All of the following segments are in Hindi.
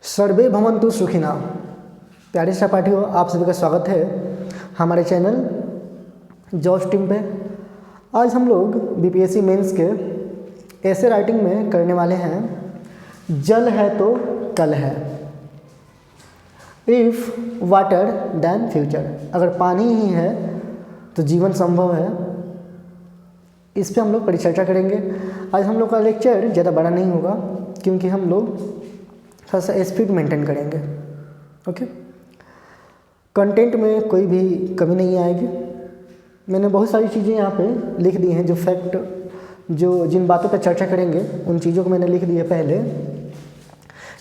सर्वे भवन्तु सुखिनः। प्यारे सहपाठियों, आप सभी का स्वागत है हमारे चैनल जॉब्स टीम पे। आज हम लोग बीपीएससी मेंस के ऐसे राइटिंग में करने वाले हैं जल है तो कल है। इफ़ वाटर देन फ्यूचर, अगर पानी ही है तो जीवन संभव है। इस पे हम लोग परिचर्चा करेंगे। आज हम लोग का लेक्चर ज़्यादा बड़ा नहीं होगा क्योंकि हम लोग थोड़ा सा स्पीड मेंटेन करेंगे। ओके, कंटेंट में कोई भी कमी नहीं आएगी। मैंने बहुत सारी चीज़ें यहाँ पे लिख दी हैं, जो फैक्ट, जो जिन बातों पर चर्चा करेंगे उन चीज़ों को मैंने लिख दिया पहले।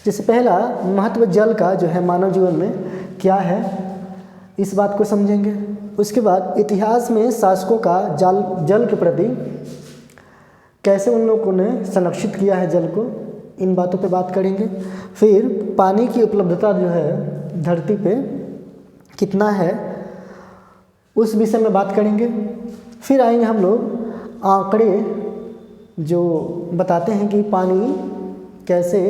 जैसे पहला, महत्व जल का जो है मानव जीवन में क्या है, इस बात को समझेंगे। उसके बाद इतिहास में शासकों का जल के प्रति कैसे उन लोगों ने संरक्षित किया है जल को, इन बातों पे बात करेंगे। फिर पानी की उपलब्धता जो है धरती पे कितना है, उस विषय में बात करेंगे। फिर आएंगे हम लोग आंकड़े जो बताते हैं कि पानी कैसे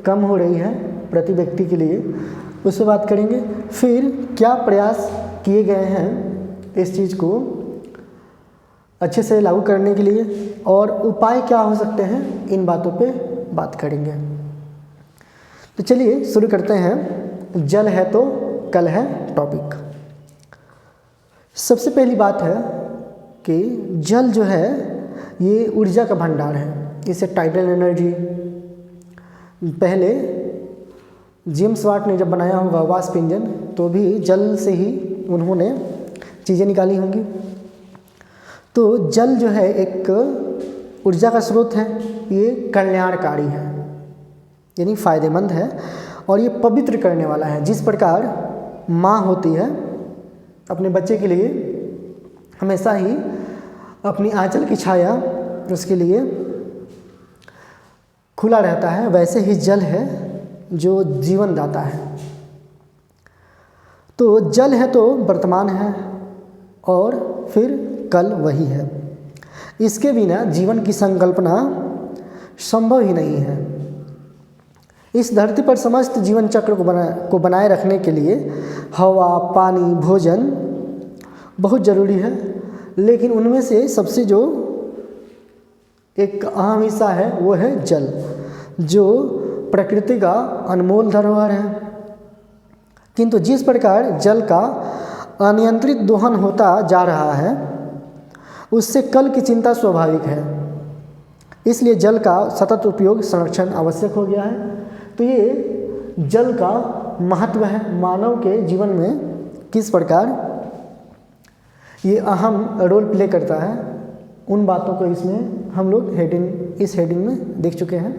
कम हो रही है प्रति व्यक्ति के लिए, उस पर बात करेंगे। फिर क्या प्रयास किए गए हैं इस चीज़ को अच्छे से लागू करने के लिए और उपाय क्या हो सकते हैं, इन बातों पे बात करेंगे। तो चलिए शुरू करते हैं। जल है तो कल है टॉपिक। सबसे पहली बात है कि जल जो है ये ऊर्जा का भंडार है। इसे टाइडल एनर्जी, पहले जेम्स वाट ने जब बनाया होगा वाष्प इंजन, तो भी जल से ही उन्होंने चीज़ें निकाली होंगी। तो जल जो है एक ऊर्जा का स्रोत है, ये कल्याणकारी है यानी फ़ायदेमंद है, और ये पवित्र करने वाला है। जिस प्रकार माँ होती है अपने बच्चे के लिए हमेशा ही अपनी आंचल की छाया उसके लिए खुला रहता है, वैसे ही जल है जो जीवन दाता है। तो जल है तो वर्तमान है और फिर कल वही है। इसके बिना जीवन की संकल्पना संभव ही नहीं है। इस धरती पर समस्त जीवन चक्र को बनाए रखने के लिए हवा, पानी, भोजन बहुत ज़रूरी है, लेकिन उनमें से सबसे जो एक अहम हिस्सा है वो है जल, जो प्रकृति का अनमोल धरोहर है। किंतु जिस प्रकार जल का अनियंत्रित दोहन होता जा रहा है, उससे कल की चिंता स्वाभाविक है। इसलिए जल का सतत उपयोग, संरक्षण आवश्यक हो गया है। तो ये जल का महत्व है मानव के जीवन में, किस प्रकार ये अहम रोल प्ले करता है, उन बातों को इसमें हम लोग इस हेडिंग में देख चुके हैं।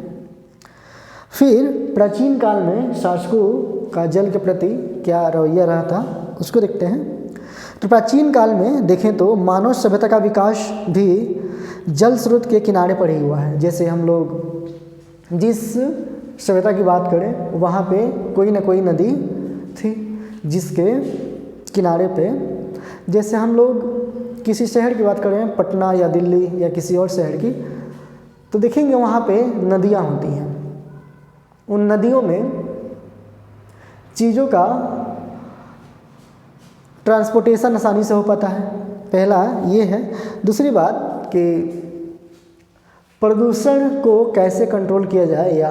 फिर प्राचीन काल में शासकों का जल के प्रति क्या रवैया रहा था, उसको देखते हैं। तो प्राचीन काल में देखें तो मानव सभ्यता का विकास भी जल स्रोत के किनारे पर ही हुआ है। जैसे हम लोग जिस सभ्यता की बात करें, वहाँ पे कोई ना कोई नदी थी जिसके किनारे पे, जैसे हम लोग किसी शहर की बात करें, पटना या दिल्ली या किसी और शहर की, तो देखेंगे वहाँ पे नदियाँ होती हैं। उन नदियों में चीज़ों का ट्रांसपोर्टेशन आसानी से हो पाता है, पहला ये है। दूसरी बात कि प्रदूषण को कैसे कंट्रोल किया जाए या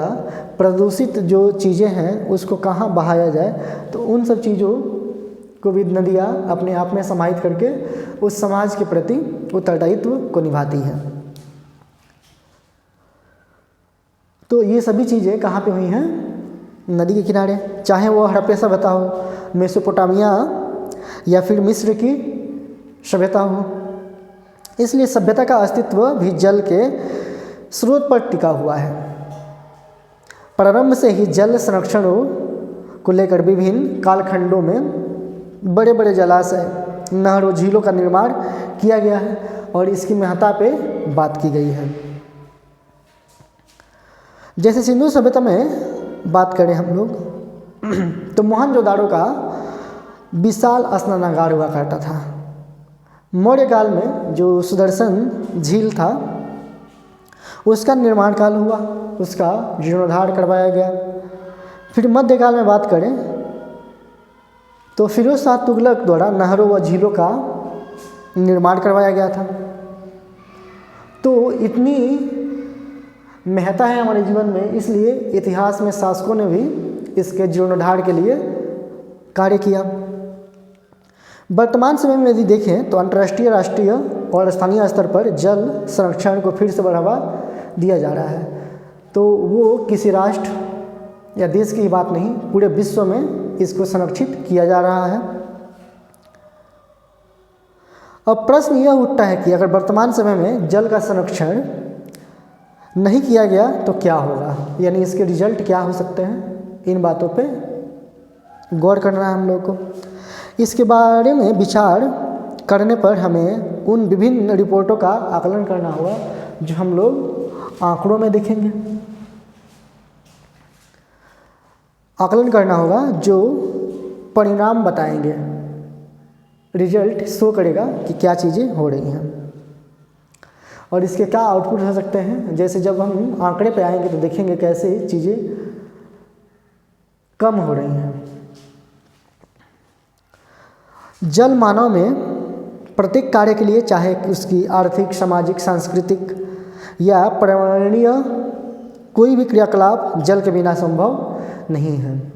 प्रदूषित जो चीज़ें हैं उसको कहाँ बहाया जाए, तो उन सब चीज़ों को भी नदियाँ अपने आप में समाहित करके उस समाज के प्रति उत्तरदायित्व को निभाती हैं। तो ये सभी चीज़ें कहाँ पे हुई हैं? नदी के किनारे, चाहे वो हड़प्पा सभ्यता हो, मेसोपोटामिया या फिर मिस्र की सभ्यता हो। इसलिए सभ्यता का अस्तित्व भी जल के स्रोत पर टिका हुआ है। प्रारंभ से ही जल संरक्षण को लेकर विभिन्न कालखंडों में बड़े बड़े जलाशय, नहरों, झीलों का निर्माण किया गया है और इसकी महत्ता पे बात की गई है। जैसे सिंधु सभ्यता में बात करें हम लोग तो मोहनजोदाड़ो का विशाल स्नानागार हुआ करता था। मौर्य काल में जो सुदर्शन झील था उसका निर्माण काल हुआ, उसका जीर्णोद्धार करवाया गया। फिर मध्यकाल में बात करें तो फिरोज शाह तुगलक द्वारा नहरों व झीलों का निर्माण करवाया गया था। तो इतनी महत्ता है हमारे जीवन में, इसलिए इतिहास में शासकों ने भी इसके जीर्णोद्धार के लिए कार्य किया। वर्तमान समय में यदि देखें तो अंतर्राष्ट्रीय, राष्ट्रीय और स्थानीय स्तर पर जल संरक्षण को फिर से बढ़ावा दिया जा रहा है। तो वो किसी राष्ट्र या देश की बात नहीं, पूरे विश्व में इसको संरक्षित किया जा रहा है। अब प्रश्न यह उठता है कि अगर वर्तमान समय में जल का संरक्षण नहीं किया गया तो क्या होगा, यानी इसके रिजल्ट क्या हो सकते हैं। इन बातों पे गौर करना है हम लोग को। इसके बारे में विचार करने पर हमें उन विभिन्न रिपोर्टों का आकलन करना होगा जो हम लोग आंकड़ों में देखेंगे। आकलन करना होगा जो परिणाम बताएंगे, रिजल्ट शो करेगा कि क्या चीज़ें हो रही हैं और इसके क्या आउटपुट हो सकते हैं। जैसे जब हम आंकड़े पे आएंगे तो देखेंगे कैसे चीज़ें कम हो रही हैं। जल मानव में प्रत्येक कार्य के लिए, चाहे उसकी आर्थिक, सामाजिक, सांस्कृतिक या पर्यावरणीय कोई भी क्रियाकलाप जल के बिना संभव नहीं है।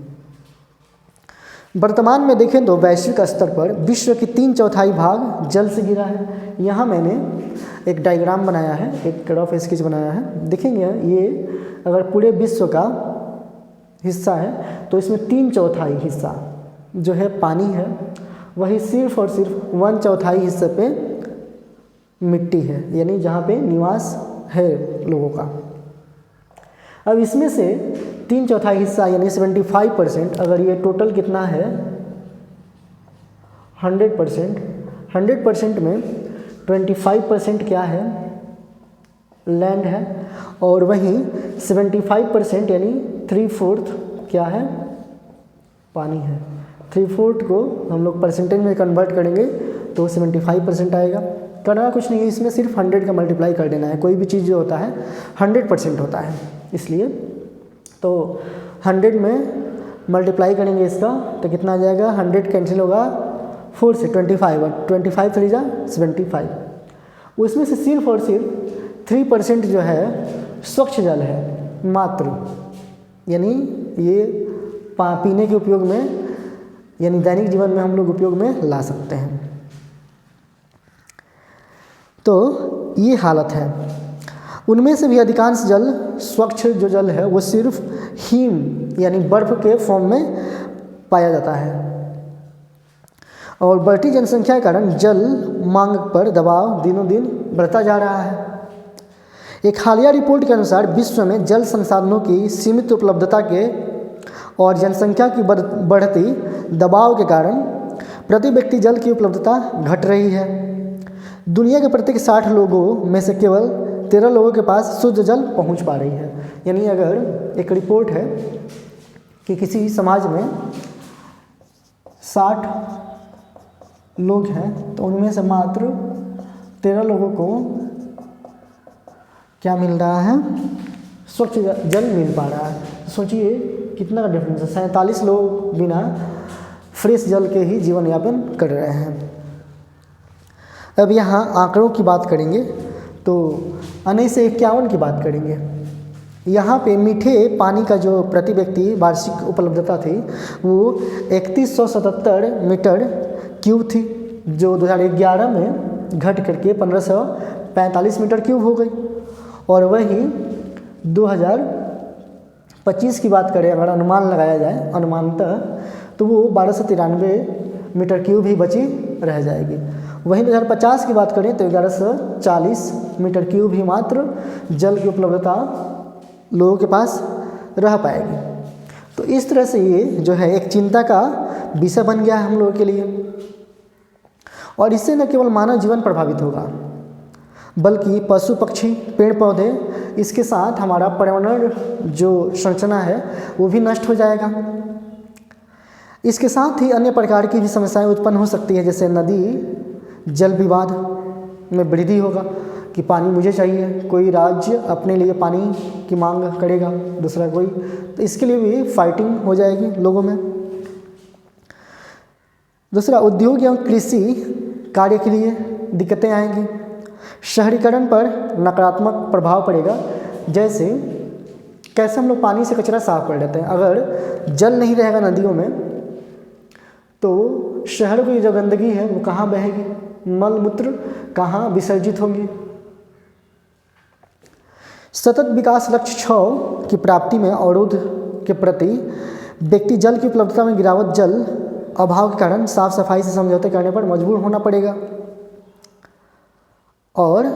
वर्तमान में देखें तो वैश्विक स्तर पर विश्व की 3/4 भाग जल से घिरा है। यहाँ मैंने एक डायग्राम बनाया है, एक रफ स्केच बनाया है। देखेंगे ये अगर पूरे विश्व का हिस्सा है तो इसमें 3/4 हिस्सा जो है पानी है, वही सिर्फ और सिर्फ 1/4 हिस्से पे मिट्टी है, यानी जहाँ पे निवास है लोगों का। अब इसमें से 3/4 हिस्सा यानी 75%, अगर ये टोटल कितना है 100% में 25% क्या है, लैंड है, और वहीं 75% यानी 3/4 क्या है, पानी है। 3/4 को हम लोग परसेंटेज में कन्वर्ट करेंगे तो 75% आएगा। करना कुछ नहीं है, इसमें सिर्फ 100 का मल्टीप्लाई कर देना है। कोई भी चीज़ जो होता है 100% होता है, इसलिए तो 100 में मल्टीप्लाई करेंगे इसका तो कितना आ जाएगा, 100 कैंसिल होगा 4 से 25 और 25 3 जा 75। उसमें से सिर्फ और सिर्फ 3% जो है स्वच्छ जल है मात्र, यानी ये पीने के उपयोग में, यानी दैनिक जीवन में हम लोग उपयोग में ला सकते हैं। तो ये हालत है। उनमें से भी अधिकांश जल, स्वच्छ जो जल है वो सिर्फ हिम यानी बर्फ के फॉर्म में पाया जाता है। और बढ़ती जनसंख्या के कारण जल मांग पर दबाव दिनों दिन बढ़ता जा रहा है। एक हालिया रिपोर्ट के अनुसार विश्व में जल संसाधनों की सीमित उपलब्धता के और जनसंख्या की बढ़ती दबाव के कारण प्रति व्यक्ति जल की उपलब्धता घट रही है। दुनिया के प्रत्येक 60 लोगों में से केवल 13 लोगों के पास शुद्ध जल पहुंच पा रही है। यानी अगर एक रिपोर्ट है कि किसी समाज में 60 लोग हैं तो उनमें से मात्र 13 लोगों को क्या मिल रहा है, स्वच्छ जल मिल पा रहा है। सोचिए कितना का डिफरेंस है। 47 लोग बिना फ्रेश जल के ही जीवन यापन कर रहे हैं। अब यहाँ आंकड़ों की बात करेंगे तो 1951 की बात करेंगे। यहाँ पे मीठे पानी का जो प्रति व्यक्ति वार्षिक उपलब्धता थी वो 3177 मीटर क्यूब थी, जो 2011 में घट करके 1545 मीटर क्यूब हो गई। और वही 2025 की बात करें, अगर अनुमान लगाया जाए अनुमानतः, तो वो 1293 मीटर क्यूब ही बची रह जाएगी। वहीं 2050 की बात करें तो 1140 मीटर क्यूब ही मात्र जल की उपलब्धता लोगों के पास रह पाएगी। तो इस तरह से ये जो है एक चिंता का विषय बन गया है हम लोगों के लिए। और इससे न केवल मानव जीवन प्रभावित होगा बल्कि पशु पक्षी, पेड़ पौधे, इसके साथ हमारा पर्यावरण जो संरचना है वो भी नष्ट हो जाएगा। इसके साथ ही अन्य प्रकार की भी समस्याएं उत्पन्न हो सकती है, जैसे नदी जल विवाद में वृद्धि होगा, कि पानी मुझे चाहिए, कोई राज्य अपने लिए पानी की मांग करेगा, दूसरा कोई, तो इसके लिए भी फाइटिंग हो जाएगी लोगों में। दूसरा, उद्योग एवं कृषि कार्य के लिए दिक्कतें आएंगी। शहरीकरण पर नकारात्मक प्रभाव पड़ेगा। जैसे कैसे हम लोग पानी से कचरा साफ कर लेते हैं, अगर जल नहीं रहेगा नदियों में तो शहर की जो गंदगी है वो कहाँ बहेगी, मल मूत्र कहाँ विसर्जित होंगी। सतत विकास लक्ष्य 6 की प्राप्ति में अवरोध के प्रति व्यक्ति जल की उपलब्धता में गिरावट, जल अभाव के कारण साफ सफाई से समझौते करने पर मजबूर होना पड़ेगा और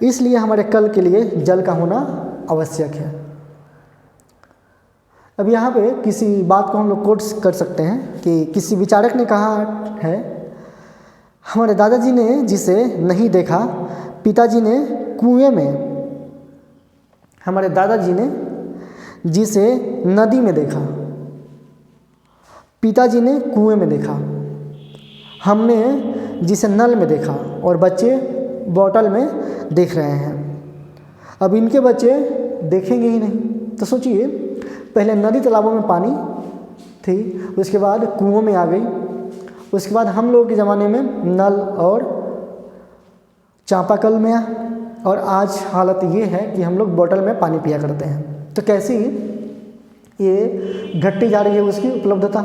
इसलिए हमारे कल के लिए जल का होना आवश्यक है। अब यहाँ पे किसी बात को हम लोग कोट कर सकते हैं कि किसी विचारक ने कहा है, हमारे दादाजी ने जिसे नहीं देखा पिताजी ने कुएं में, हमारे दादाजी ने जिसे नदी में देखा पिताजी ने कुएं में देखा, हमने जिसे नल में देखा और बच्चे बोतल में देख रहे हैं। अब इनके बच्चे देखेंगे ही नहीं, तो सोचिए पहले नदी तालाबों में पानी थी, उसके बाद कुओं में आ गई, उसके बाद हम लोगों के ज़माने में नल और चापाकल में, और आज हालत ये है कि हम लोग बोतल में पानी पिया करते हैं। तो कैसी ये घटती जा रही है उसकी उपलब्धता।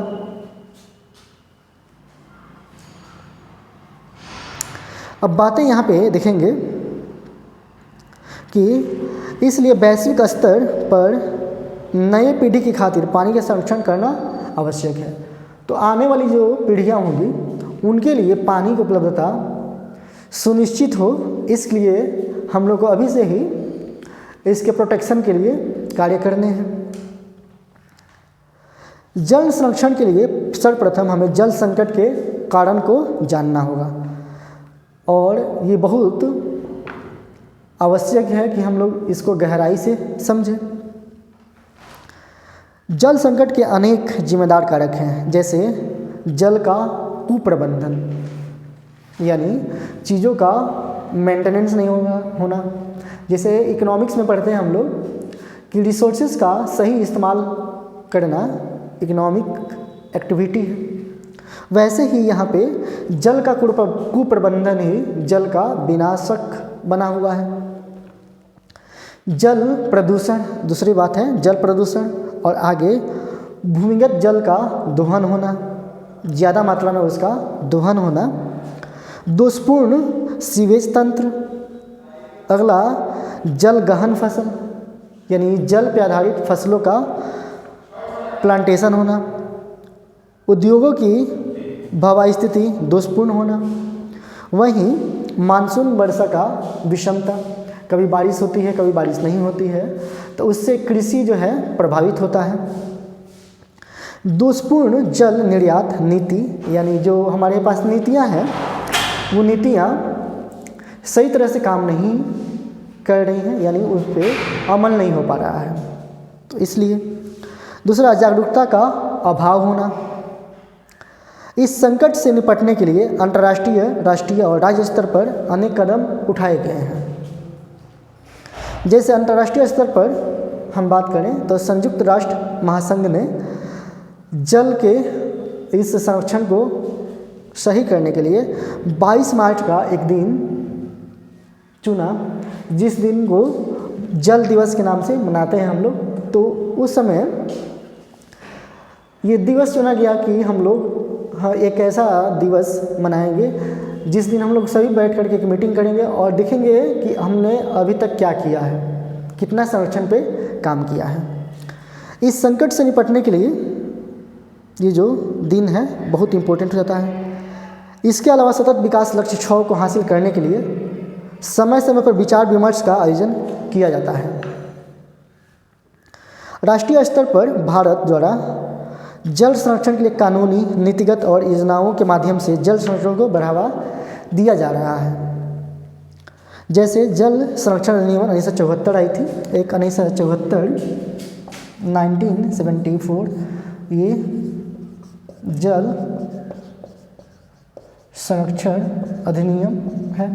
अब बातें यहाँ पे देखेंगे कि इसलिए वैश्विक स्तर पर नए पीढ़ी की खातिर पानी का संरक्षण करना आवश्यक है। तो आने वाली जो पीढ़ियाँ होंगी उनके लिए पानी की उपलब्धता सुनिश्चित हो, इसलिए हम लोग को अभी से ही इसके प्रोटेक्शन के लिए कार्य करने हैं। जल संरक्षण के लिए सर्वप्रथम हमें जल संकट के कारण को जानना होगा और ये बहुत आवश्यक है कि हम लोग इसको गहराई से समझें। जल संकट के अनेक जिम्मेदार कारक हैं, जैसे जल का कुप्रबंधन, यानी चीज़ों का मेंटेनेंस नहीं होना। जैसे इकोनॉमिक्स में पढ़ते हैं हम लोग कि रिसोर्सेज का सही इस्तेमाल करना इकोनॉमिक एक्टिविटी है, वैसे ही यहाँ पे जल का कुप्रबंधन ही जल का विनाशक बना हुआ है। जल प्रदूषण दूसरी बात है, जल प्रदूषण, और आगे भूमिगत जल का दोहन होना, ज़्यादा मात्रा में उसका दोहन होना, दोषपूर्ण सीवेज तंत्र, अगला जल गहन फसल यानी जल पे आधारित फसलों का प्लांटेशन होना, उद्योगों की भवाई स्थिति दोषपूर्ण होना, वहीं मानसून वर्षा का विषमता, कभी बारिश होती है कभी बारिश नहीं होती है, तो उससे कृषि जो है प्रभावित होता है। दोषपूर्ण जल निर्यात नीति, यानी जो हमारे पास नीतियां हैं वो नीतियां सही तरह से काम नहीं कर रही हैं, यानी उस पर अमल नहीं हो पा रहा है, तो इसलिए। दूसरा, जागरूकता का अभाव होना। इस संकट से निपटने के लिए अंतर्राष्ट्रीय, राष्ट्रीय और राज्य स्तर पर अनेक कदम उठाए गए हैं। जैसे अंतर्राष्ट्रीय स्तर पर हम बात करें तो संयुक्त राष्ट्र महासंघ ने जल के इस संरक्षण को सही करने के लिए 22 मार्च का एक दिन चुना, जिस दिन को जल दिवस के नाम से मनाते हैं हम लोग। तो उस समय ये दिवस चुना गया कि हम लोग एक ऐसा दिवस मनाएंगे जिस दिन हम लोग सभी बैठ करके एक मीटिंग करेंगे और देखेंगे कि हमने अभी तक क्या किया है, कितना संरक्षण पे काम किया है। इस संकट से निपटने के लिए ये जो दिन है बहुत इम्पोर्टेंट हो जाता है। इसके अलावा सतत विकास लक्ष्य 6 को हासिल करने के लिए समय समय पर विचार विमर्श का आयोजन किया जाता है। राष्ट्रीय स्तर पर भारत द्वारा जल संरक्षण के लिए कानूनी, नीतिगत और योजनाओं के माध्यम से जल संरक्षण को बढ़ावा दिया जा रहा है। जैसे जल संरक्षण अधिनियम 1974 आई थी, एक 1974 1974 ये जल संरक्षण अधिनियम है।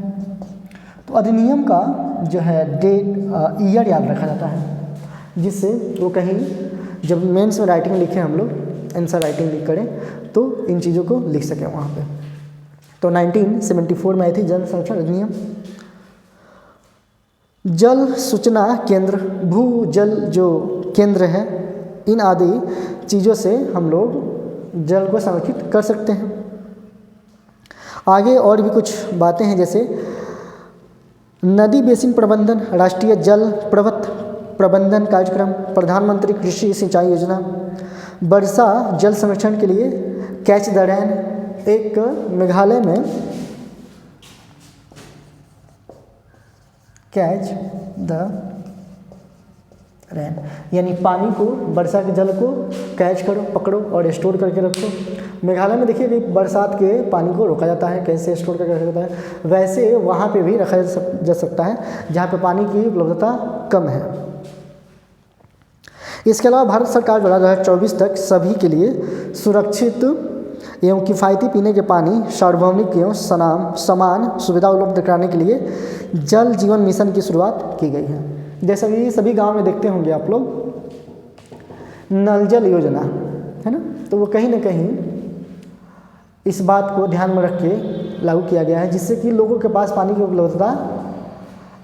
तो अधिनियम का जो है डेट ईयर याद रखा जाता है, जिससे वो कहीं जब मेंस में राइटिंग लिखें हम लोग आंसर राइटिंग लिख करें तो इन चीज़ों को लिख सकें वहाँ पे। तो 1974 में आई थी जल संरक्षण अधिनियम। जल सूचना केंद्र, भू जल जो केंद्र है, इन आदि चीज़ों से हम लोग जल को संरक्षित कर सकते हैं। आगे और भी कुछ बातें हैं, जैसे नदी बेसिन प्रबंधन, राष्ट्रीय जल प्रपथ प्रबंधन कार्यक्रम, प्रधानमंत्री कृषि सिंचाई योजना, वर्षा जल संरक्षण के लिए कैच द रेन, एक मेघालय में कैच द रेन यानी पानी को, वर्षा के जल को कैच करो, पकड़ो और स्टोर करके रखो। मेघालय में देखिए कि बरसात के पानी को रोका जाता है, कैसे स्टोर करके रखा जाता है, वैसे वहाँ पे भी रखा जा सकता है जहाँ पे पानी की उपलब्धता कम है। इसके अलावा भारत सरकार द्वारा 2024 तक सभी के लिए सुरक्षित एवं किफ़ायती पीने के पानी सार्वभौमिक एवं समान सुविधा उपलब्ध कराने के लिए जल जीवन मिशन की शुरुआत की गई है। जैसा कि सभी गांव में देखते होंगे आप लोग, नल जल योजना है ना, तो वो कहीं ना कहीं इस बात को ध्यान में रख के लागू किया गया है, जिससे कि लोगों के पास पानी की उपलब्धता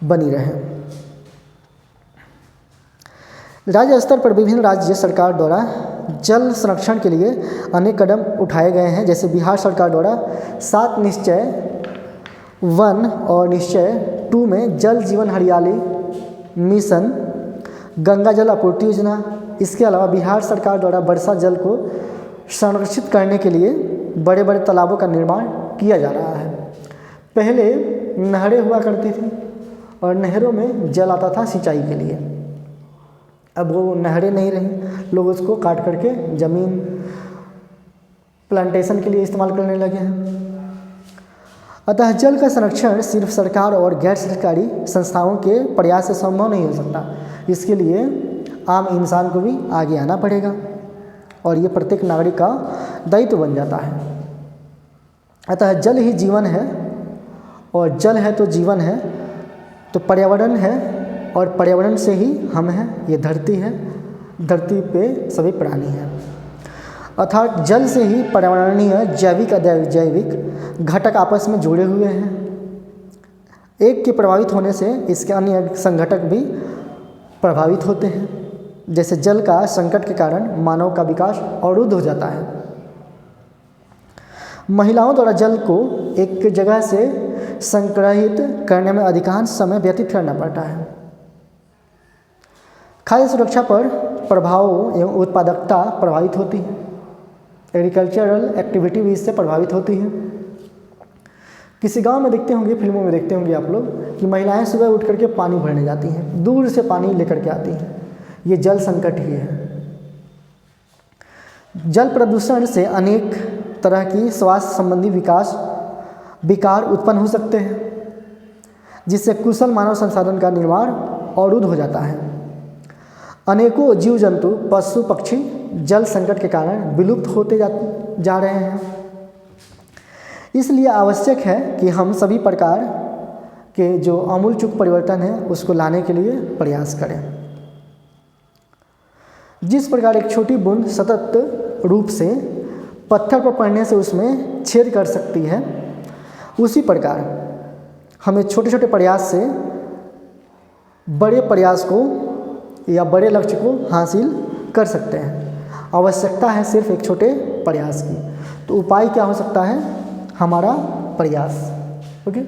बनी रहे। राज्य स्तर पर विभिन्न राज्य सरकार द्वारा जल संरक्षण के लिए अनेक कदम उठाए गए हैं। जैसे बिहार सरकार द्वारा 7 निश्चय 1 और निश्चय 2 में जल जीवन हरियाली मिशन, गंगा जल आपूर्ति योजना। इसके अलावा बिहार सरकार द्वारा वर्षा जल को संरक्षित करने के लिए बड़े बड़े तालाबों का निर्माण किया जा रहा है। पहले नहरें हुआ करती थी और नहरों में जल आता था सिंचाई के लिए, अब वो नहरें नहीं रही, लोग उसको काट करके ज़मीन प्लांटेशन के लिए इस्तेमाल करने लगे हैं। अतः जल का संरक्षण सिर्फ सरकार और गैर सरकारी संस्थाओं के प्रयास से संभव नहीं हो सकता, इसके लिए आम इंसान को भी आगे आना पड़ेगा और ये प्रत्येक नागरिक का दायित्व बन जाता है। अतः जल ही जीवन है और जल है तो जीवन है, तो पर्यावरण है और पर्यावरण से ही हम हैं, ये धरती है, धरती पे सभी प्राणी हैं। अर्थात जल से ही पर्यावरणीय जैविक अजैविक घटक आपस में जुड़े हुए हैं। एक के प्रभावित होने से इसके अन्य संघटक भी प्रभावित होते हैं। जैसे जल का संकट के कारण मानव का विकास अवरुद्ध हो जाता है। महिलाओं द्वारा जल को एक जगह से संग्रहित करने में अधिकांश समय व्यतीत करना पड़ता है। खाद्य सुरक्षा पर प्रभाव एवं उत्पादकता प्रभावित होती है। एग्रीकल्चरल एक्टिविटी भी इससे प्रभावित होती है। किसी गांव में देखते होंगे, फिल्मों में देखते होंगे आप लोग कि महिलाएं सुबह उठ करके पानी भरने जाती हैं, दूर से पानी लेकर के आती हैं। ये जल संकट ही है। जल प्रदूषण से अनेक तरह की स्वास्थ्य संबंधी विकार उत्पन्न हो सकते हैं, जिससे कुशल मानव संसाधन का निर्माण अवरुद्ध हो जाता है। अनेकों जीव जंतु, पशु पक्षी जल संकट के कारण विलुप्त होते जा रहे हैं। इसलिए आवश्यक है कि हम सभी प्रकार के जो आमूलचूल परिवर्तन है उसको लाने के लिए प्रयास करें। जिस प्रकार एक छोटी बूंद सतत रूप से पत्थर पर पड़ने से उसमें छेद कर सकती है, उसी प्रकार हमें छोटे छोटे प्रयास से बड़े प्रयास को या बड़े लक्ष्य को हासिल कर सकते हैं। आवश्यकता है सिर्फ एक छोटे प्रयास की। तो उपाय क्या हो सकता है? हमारा प्रयास। ओके।